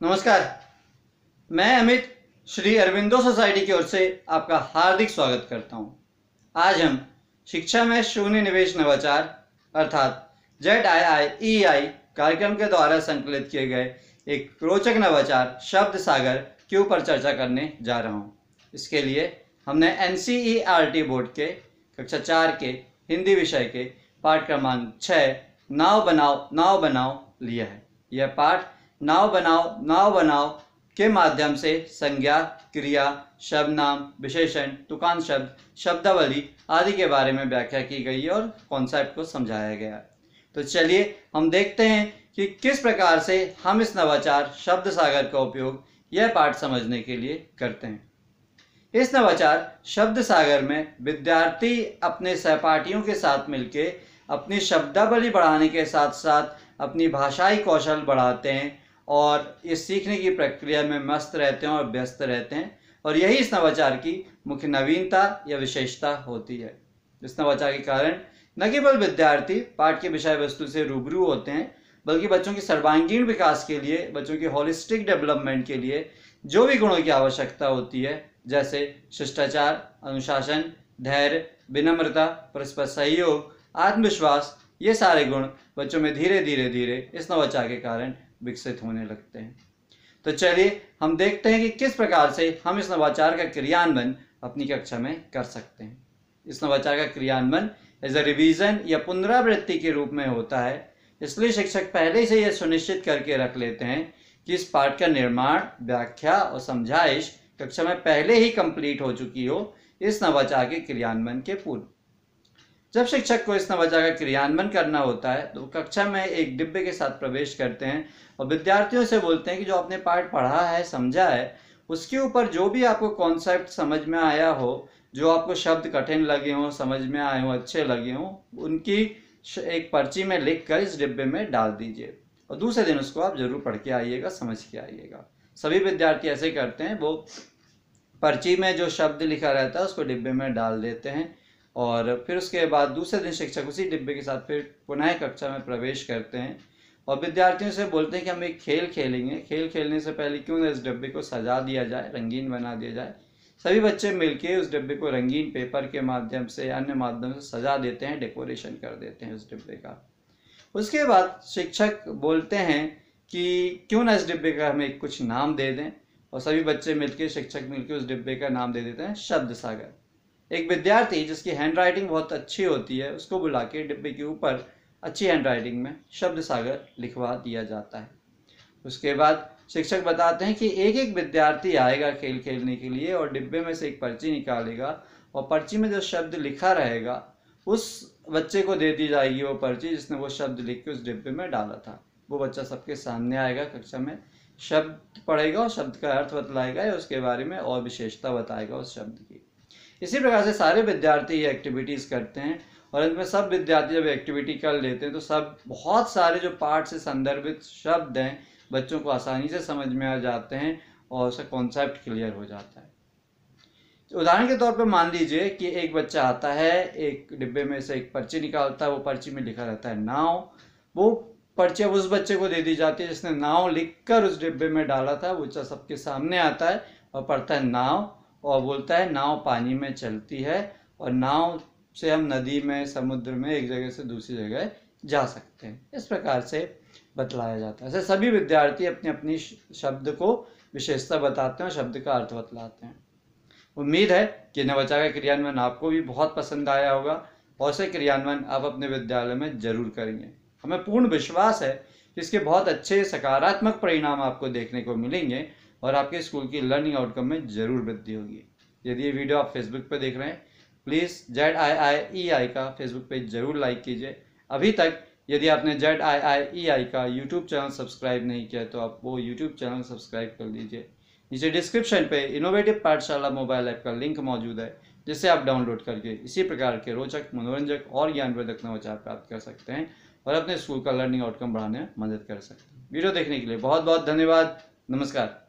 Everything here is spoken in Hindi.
नमस्कार। मैं अमित श्री अरविंदो सोसाइटी की ओर से आपका हार्दिक स्वागत करता हूं। आज हम शिक्षा में शून्य निवेश नवाचार अर्थात ZIIEI कार्यक्रम के द्वारा संकलित किए गए एक रोचक नवाचार शब्द सागर के ऊपर चर्चा करने जा रहा हूं। इसके लिए हमने NCERT बोर्ड के कक्षा 4 के हिंदी विषय के पाठ क्रमांक 6 नाव बनाओ लिया है। यह पाठ नाव बनाओ के माध्यम से संज्ञा, क्रिया, शब्दनाम, विशेषण, तुकांत शब्द, शब्दावली आदि के बारे में व्याख्या की गई है और कॉन्सेप्ट को समझाया गया है। तो चलिए हम देखते हैं कि किस प्रकार से हम इस नवाचार शब्द सागर का उपयोग यह पाठ समझने के लिए करते हैं। इस नवाचार शब्द सागर में विद्यार्थी अपने सहपाठियों के साथ मिलकर अपनी शब्दावली बढ़ाने के साथ साथ अपनी भाषाई कौशल बढ़ाते हैं और इस सीखने की प्रक्रिया में मस्त रहते हैं और व्यस्त रहते हैं, और यही इस नवाचार की मुख्य नवीनता या विशेषता होती है। इस नवाचार के कारण न केवल विद्यार्थी पाठ के विषय वस्तु से रूबरू होते हैं, बल्कि बच्चों की सर्वांगीण विकास के लिए, बच्चों की होलिस्टिक डेवलपमेंट के लिए जो भी गुणों की आवश्यकता होती है, जैसे शिष्टाचार, अनुशासन, धैर्य, विनम्रता, परस्पर सहयोग, आत्मविश्वास, ये सारे गुण बच्चों में धीरे धीरे इस नवाचार के कारण विकसित होने लगते हैं। तो चलिए हम देखते हैं कि किस प्रकार से हम इस नवाचार का क्रियान्वयन अपनी कक्षा में कर सकते हैं। इस नवाचार का क्रियान्वयन एज अ रिवीजन या पुनरावृत्ति के रूप में होता है, इसलिए शिक्षक पहले से यह सुनिश्चित करके रख लेते हैं कि इस पाठ का निर्माण, व्याख्या और समझाइश कक्षा में पहले ही कंप्लीट हो चुकी हो, इस नवाचार के क्रियान्वयन के पूर्व। जब शिक्षक को इस नवाचार का क्रियान्वयन करना होता है तो कक्षा में एक डिब्बे के साथ प्रवेश करते हैं और विद्यार्थियों से बोलते हैं कि जो आपने पाठ पढ़ा है, समझा है, उसके ऊपर जो भी आपको कॉन्सेप्ट समझ में आया हो, जो आपको शब्द कठिन लगे हों, समझ में आए हों, अच्छे लगे हों, उनकी एक पर्ची में लिख कर इस डिब्बे में डाल दीजिए और दूसरे दिन उसको आप जरूर पढ़ के आइएगा, समझ के आइएगा। सभी विद्यार्थी ऐसे करते हैं, वो पर्ची में जो शब्द लिखा रहता है उसको डिब्बे में डाल देते हैं और फिर उसके बाद दूसरे दिन शिक्षक उसी डिब्बे के साथ फिर पुनः कक्षा में प्रवेश करते हैं और विद्यार्थियों से बोलते हैं कि हम एक खेल खेलेंगे। खेल खेलने से पहले क्यों ना इस डिब्बे को सजा दिया जाए, रंगीन बना दिया जाए। सभी बच्चे मिलके उस डिब्बे को रंगीन पेपर के माध्यम से, अन्य माध्यम से सजा देते हैं, डेकोरेशन कर देते हैं उस डिब्बे का। उसके बाद शिक्षक बोलते हैं कि क्यों ना इस डिब्बे का हमें कुछ नाम दे दें, और सभी बच्चे मिलके, शिक्षक मिलके उस डिब्बे का नाम दे देते हैं शब्द सागर। एक विद्यार्थी जिसकी हैंडराइटिंग बहुत अच्छी होती है, उसको बुला के डिब्बे के ऊपर अच्छी हैंडराइटिंग में शब्द सागर लिखवा दिया जाता है। उसके बाद शिक्षक बताते हैं कि एक एक विद्यार्थी आएगा खेल खेलने के लिए और डिब्बे में से एक पर्ची निकालेगा और पर्ची में जो शब्द लिखा रहेगा उस बच्चे को दे दी जाएगी वो पर्ची जिसने वो शब्द लिख के उस डिब्बे में डाला था। वो बच्चा सबके सामने आएगा, कक्षा में शब्द पढ़ेगा और शब्द का अर्थ बतलाएगा या उसके बारे में और विशेषता बताएगा उस शब्द की। इसी प्रकार से सारे विद्यार्थी ये एक्टिविटीज़ करते हैं और इनमें सब विद्यार्थी जब एक्टिविटी कर लेते हैं तो सब बहुत सारे जो पाठ से संदर्भित शब्द हैं बच्चों को आसानी से समझ में आ जाते हैं और उसका कॉन्सेप्ट क्लियर हो जाता है। उदाहरण के तौर पर मान लीजिए कि एक बच्चा आता है, एक डिब्बे में से एक पर्ची निकालता है, वो पर्ची में लिखा रहता है नाव। वो पर्ची अब उस बच्चे को दे दी जाती है जिसने नाव लिखकर उस डिब्बे में डाला था। वो बच्चा सबके सामने आता है और पढ़ता है नाव और बोलता है नाव पानी में चलती है और नाव से हम नदी में, समुद्र में एक जगह से दूसरी जगह जा सकते हैं। इस प्रकार से बतलाया जाता है। ऐसे सभी विद्यार्थी अपनी अपनी शब्द को विशेषता बताते हैं और शब्द का अर्थ बतलाते हैं। उम्मीद है कि नवाचार का क्रियान्वयन आपको भी बहुत पसंद आया होगा और इसे क्रियान्वयन आप अपने विद्यालय में जरूर करेंगे। हमें पूर्ण विश्वास है कि इसके बहुत अच्छे सकारात्मक परिणाम आपको देखने को मिलेंगे और आपके स्कूल की लर्निंग आउटकम में जरूर वृद्धि होगी। यदि ये वीडियो आप फेसबुक पर देख रहे हैं, प्लीज़ ZIIEI का फेसबुक पेज जरूर लाइक कीजिए। अभी तक यदि आपने ZIIEI का यूट्यूब चैनल सब्सक्राइब नहीं किया तो आप वो यूट्यूब चैनल सब्सक्राइब कर लीजिए। नीचे डिस्क्रिप्शन पे इनोवेटिव पाठशाला मोबाइल ऐप का लिंक मौजूद है, जिससे आप डाउनलोड करके इसी प्रकार के रोचक, मनोरंजक और ज्ञानवर्धक नवाचार प्राप्त कर सकते हैं और अपने स्कूल का लर्निंग आउटकम बढ़ाने में मदद कर सकते हैं। वीडियो देखने के लिए बहुत बहुत धन्यवाद। नमस्कार।